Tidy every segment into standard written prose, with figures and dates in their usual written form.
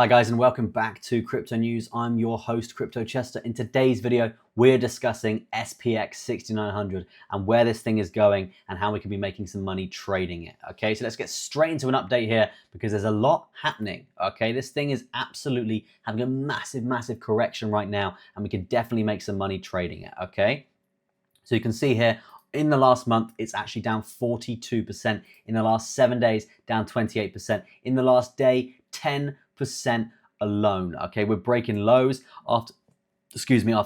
Hi guys, and welcome back to Crypto News. I'm your host, Crypto Chester. In today's video, we're discussing SPX6900 and where this thing is going and how we can be making some money trading it. Okay, so let's get straight into an update here because there's a lot happening. Okay, this thing is absolutely having a massive correction right now, and we can definitely make some money trading it. Okay, so you can see here, in the last month, it's actually down 42%. In the last 7 days, down 28%. In the last day, 10% alone. Okay, we're breaking lows after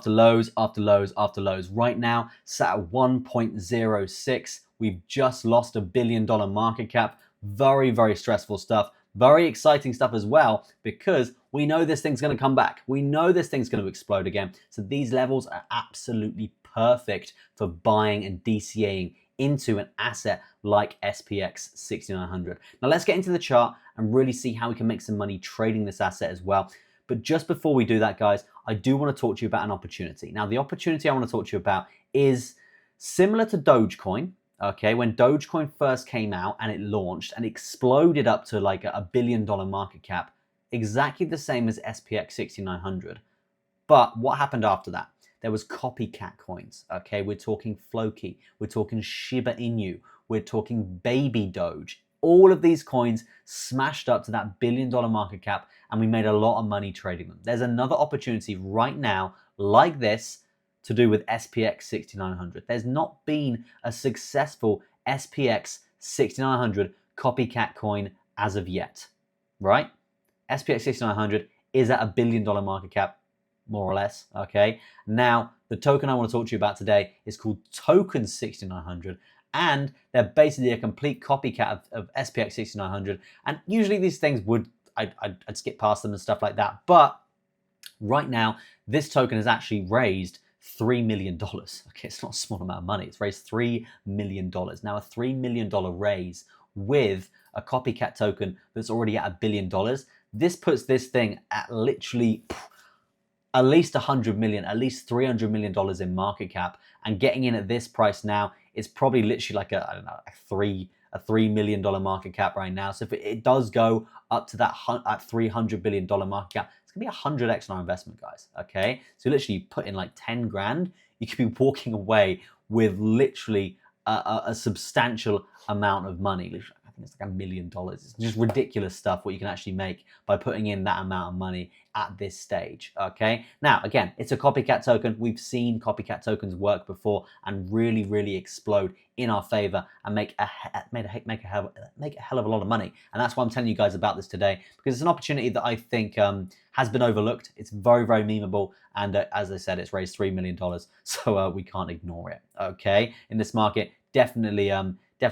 lows after lows. Right now, sat at 1.06. We've just lost $1 billion market cap. Very stressful stuff. Very exciting stuff as well, because we know this thing's going to come back. We know this thing's going to explode again. So these levels are absolutely perfect for buying and DCAing into an asset like SPX6900. Now let's get into the chart and really see how we can make some money trading this asset as well. But just before we do that, guys, I do want to talk to you about an opportunity. Now, the opportunity I want to talk to you about is similar to Dogecoin. Okay, when Dogecoin first came out and it launched and exploded up to like $1 billion market cap, exactly the same as SPX6900. But what happened after that? There was copycat coins. Okay, we're talking Floki, we're talking Shiba Inu, we're talking Baby Doge. All of these coins smashed up to that $1 billion market cap, and we made a lot of money trading them. There's another opportunity right now like this to do with SPX6900. There's not been a successful SPX6900 copycat coin as of yet, right? SPX6900 is at $1 billion market cap, more or less, okay? Now, the token I want to talk to you about today is called Token 6900, and they're basically a complete copycat of SPX6900, and usually these things I'd skip past them and stuff like that, but right now, this token has actually raised $3 million. Okay, it's not a small amount of money. It's raised $3 million. Now, a $3 million raise with a copycat token that's already at $1 billion, this puts this thing at literally at least 100 million, at least $300 million in market cap, and getting in at this price now is probably literally like a $3 million market cap right now. So if it does go up to that $300 billion market cap, it's gonna be 100x on our investment, guys. Okay, so literally you put in like 10 grand, you could be walking away with literally a substantial amount of money. Literally, I think it's like $1 million. It's just ridiculous stuff what you can actually make by putting in that amount of money at this stage. Okay, now again, it's a copycat token. We've seen copycat tokens work before and really explode in our favor and make a hell of a lot of money. And that's why I'm telling you guys about this today, because it's an opportunity that I think has been overlooked. It's very memeable, and as I said, it's raised $3 million, so we can't ignore it. Okay, in this market, definitely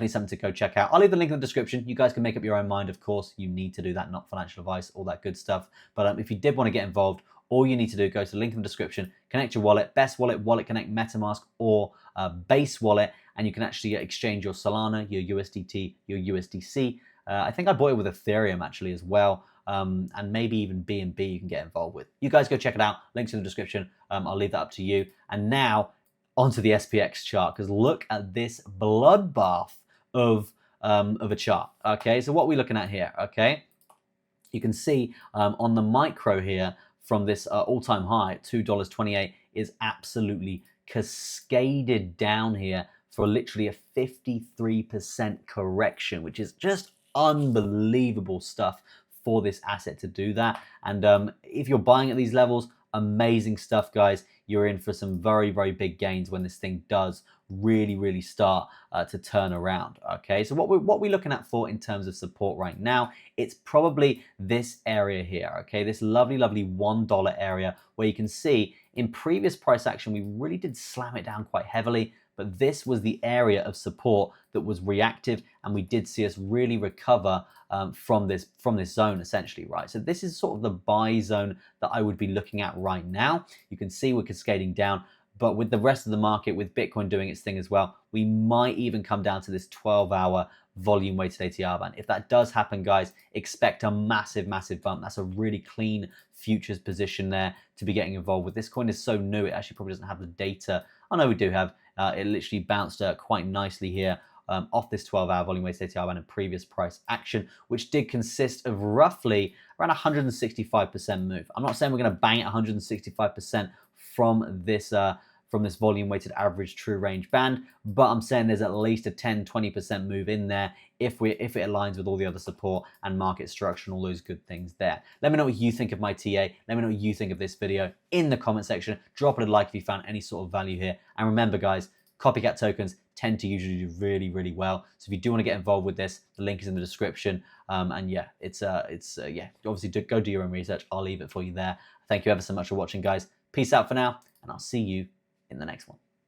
something to go check out. I'll leave the link in the description. You guys can make up your own mind, of course. You need to do that, not financial advice, all that good stuff. But if you did want to get involved, all you need to do, go to the link in the description, connect your wallet, Best Wallet, Wallet Connect, MetaMask, or Base Wallet, and you can actually exchange your Solana, your USDT, your USDC. I think I bought it with Ethereum actually as well, and maybe even BNB you can get involved with. You guys go check it out. Links in the description. I'll leave that up to you. And now onto the SPX chart, because look at this bloodbath of a chart. Okay, so what are we looking at here? Okay, you can see on the micro here from this all-time high at $2.28 is absolutely cascaded down here for literally a 53% correction, which is just unbelievable stuff for this asset to do that. And if you're buying at these levels, amazing stuff, guys. You're in for some very big gains when this thing does really start to turn around. Okay, so what we're looking at for in terms of support right now, it's probably this area here. Okay, this lovely $1 area where you can see in previous price action we really did slam it down quite heavily, but this was the area of support that was reactive, and we did see us really recover from this zone essentially, right? So this is sort of the buy zone that I would be looking at right now. You can see we're cascading down, but with the rest of the market, with Bitcoin doing its thing as well, we might even come down to this 12-hour volume weighted ATR band. If that does happen, guys, expect a massive bump. That's a really clean futures position there to be getting involved with. This coin is so new, it actually probably doesn't have the data. I know we do have. It literally bounced quite nicely here off this 12-hour volume weighted ATR band and previous price action, which did consist of roughly around 165% move. I'm not saying we're going to bang it 165% from this volume weighted average true range band, but I'm saying there's at least a 10-20% move in there if it aligns with all the other support and market structure and all those good things there. Let me know what you think of my TA. Let me know what you think of this video in the comment section. Drop it a like if you found any sort of value here. And remember, guys, copycat tokens tend to usually do really, really well. So if you do want to get involved with this, the link is in the description. And yeah, yeah, obviously go do your own research. I'll leave it for you there. Thank you ever so much for watching, guys. Peace out for now, and I'll see you in the next one.